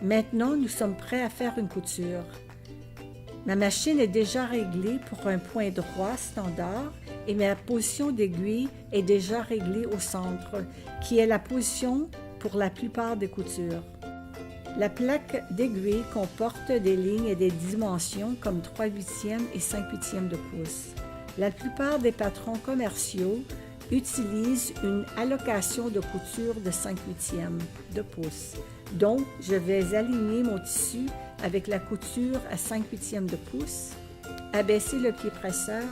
Maintenant, nous sommes prêts à faire une couture. Ma machine est déjà réglée pour un point droit standard et ma position d'aiguille est déjà réglée au centre, qui est la position pour la plupart des coutures. La plaque d'aiguille comporte des lignes et des dimensions comme 3/8 et 5/8 de pouce. La plupart des patrons commerciaux utilisent une allocation de couture de 5/8 de pouce. Donc, je vais aligner mon tissu avec la couture à 5/8 de pouce, abaisser le pied presseur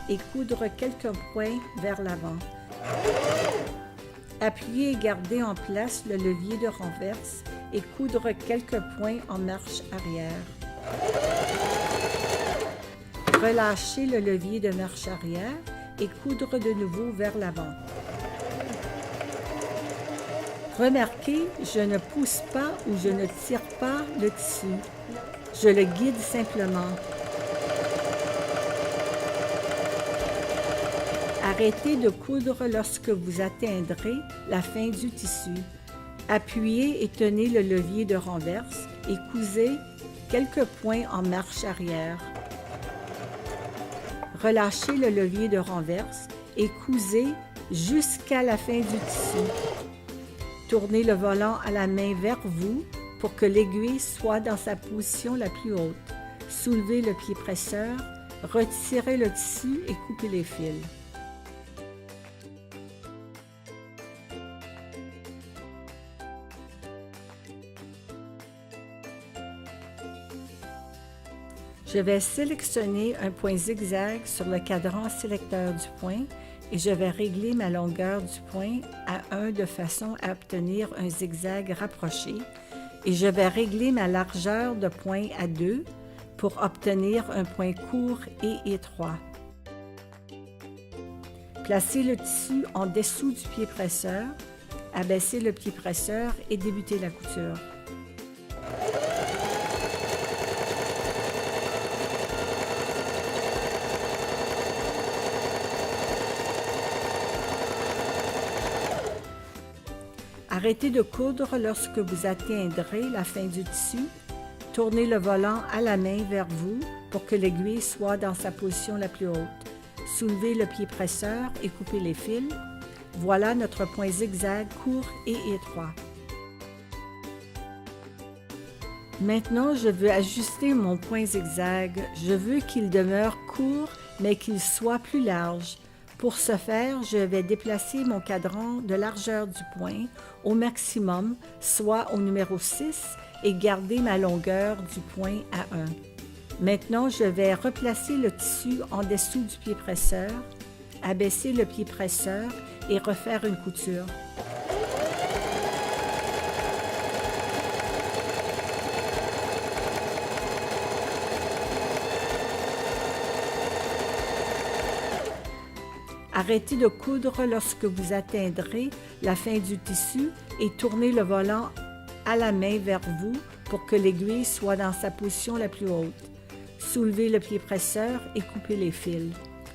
et coudre quelques points vers l'avant. Appuyer et garder en place le levier de renverse et coudre quelques points en marche arrière. Relâcher le levier de marche arrière et coudre de nouveau vers l'avant. Remarquez, je ne pousse pas ou je ne tire pas le tissu. Je le guide simplement. Arrêtez de coudre lorsque vous atteindrez la fin du tissu. Appuyez et tenez le levier de renverse et cousez quelques points en marche arrière. Relâchez le levier de renverse et cousez jusqu'à la fin du tissu. Tournez le volant à la main vers vous pour que l'aiguille soit dans sa position la plus haute. Soulevez le pied presseur, retirez le tissu et coupez les fils. Je vais sélectionner un point zigzag sur le cadran sélecteur du point et je vais régler ma longueur du point à 1 de façon à obtenir un zigzag rapproché et je vais régler ma largeur de point à 2 pour obtenir un point court et étroit. Placez le tissu en dessous du pied presseur, abaissez le pied presseur et débutez la couture. Arrêtez de coudre lorsque vous atteindrez la fin du tissu. Tournez le volant à la main vers vous pour que l'aiguille soit dans sa position la plus haute. Soulevez le pied presseur et coupez les fils. Voilà notre point zigzag court et étroit. Maintenant, je veux ajuster mon point zigzag. Je veux qu'il demeure court, mais qu'il soit plus large. Pour ce faire, je vais déplacer mon cadran de largeur du point au maximum, soit au numéro 6, et garder ma longueur du point à 1. Maintenant, je vais replacer le tissu en dessous du pied presseur, abaisser le pied presseur et refaire une couture. Arrêtez de coudre lorsque vous atteindrez la fin du tissu et tournez le volant à la main vers vous pour que l'aiguille soit dans sa position la plus haute. Soulevez le pied presseur et coupez les fils.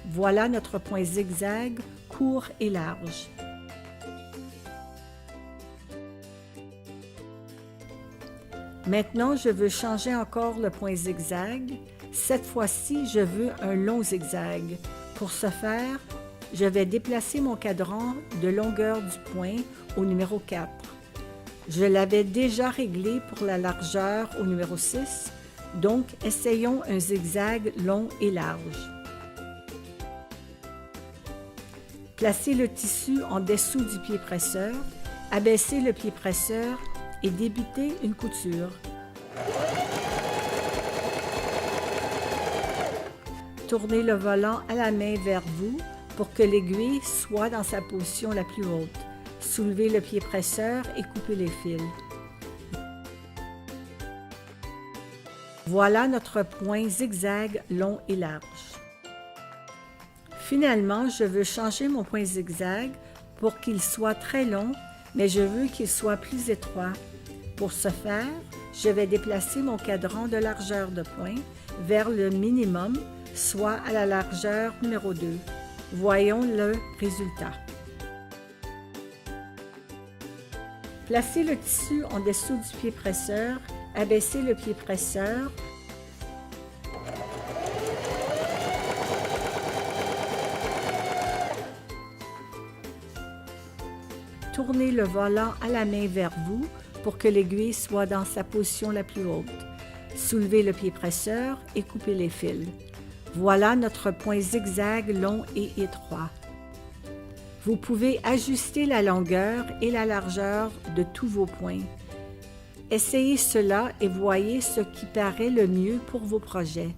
Voilà notre point zigzag court et large. Maintenant, je veux changer encore le point zigzag. Cette fois-ci, je veux un long zigzag. Pour ce faire, je vais déplacer mon cadran de longueur du point au numéro 4. Je l'avais déjà réglé pour la largeur au numéro 6, donc essayons un zigzag long et large. Placez le tissu en dessous du pied presseur, abaissez le pied presseur et débutez une couture. Tournez le volant à la main vers vous pour que l'aiguille soit dans sa position la plus haute. Soulevez le pied presseur et coupez les fils. Voilà notre point zigzag long et large. Finalement, je veux changer mon point zigzag pour qu'il soit très long, mais je veux qu'il soit plus étroit. Pour ce faire, je vais déplacer mon cadran de largeur de point vers le minimum, soit à la largeur numéro 2. Voyons le résultat. Placez le tissu en dessous du pied presseur Abaissez le pied presseur. Tournez le volant à la main vers vous pour que l'aiguille soit dans sa position la plus haute. Soulevez le pied presseur et coupez les fils. Voilà notre point zigzag long et étroit. Vous pouvez ajuster la longueur et la largeur de tous vos points. Essayez cela et voyez ce qui paraît le mieux pour vos projets.